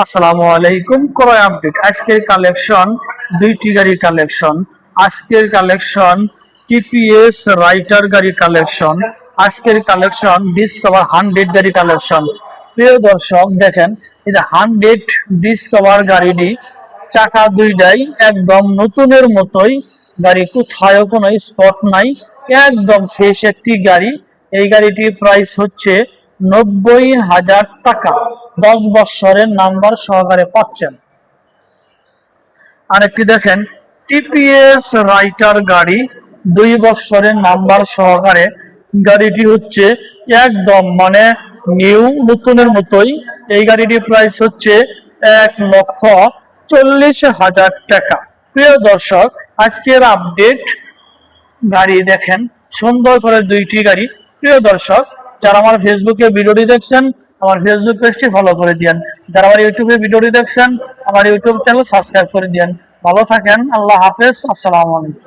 আসসালামু আলাইকুম। ক্রয় আপডেট। আজকের কালেকশন দুইটি গাড়ি কালেকশন। আজকের কালেকশন টিপিএস রাইটার গাড়ি কালেকশন। আজকের কালেকশন ডিসকভার 100 গাড়ি কালেকশন। প্রিয় দর্শক দেখেন, এটা 100 ডিসকভার গাড়িটি চাকা দুইটাই একদম নতুনের মতোই। গাড়ি কোথাও কোনো স্পট নাই, একদম ফ্রেশ একটি গাড়ি। এই গাড়িটির প্রাইস হচ্ছে 90,000 টাকা। 10 বছরের নাম্বার সহকারে পাচ্ছেন। আরেকটি দেখেন টিপিএস রাইটার গাড়ি, 2 বছরের নাম্বার সহকারে। গাড়িটি হচ্ছে একদম নিউ নতুনের মতোই। এই গাড়িটির প্রাইস হচ্ছে 1,40,000 টাকা। প্রিয় দর্শক, আজকের আপডেট গাড়ি দেখেন, সুন্দর করে দুইটি গাড়ি। প্রিয় দর্শক, যারা আমার ফেসবুকে ভিডিওটি দেখছেন আমার ফেসবুক পেজটি ফলো করে দিন। যারা আমার ইউটিউবে ভিডিওটি দেখছেন আমার ইউটিউব চ্যানেল সাবস্ক্রাইব করে দিন। ভালো থাকেন, আল্লাহ হাফেজ, আসসালামু আলাইকুম।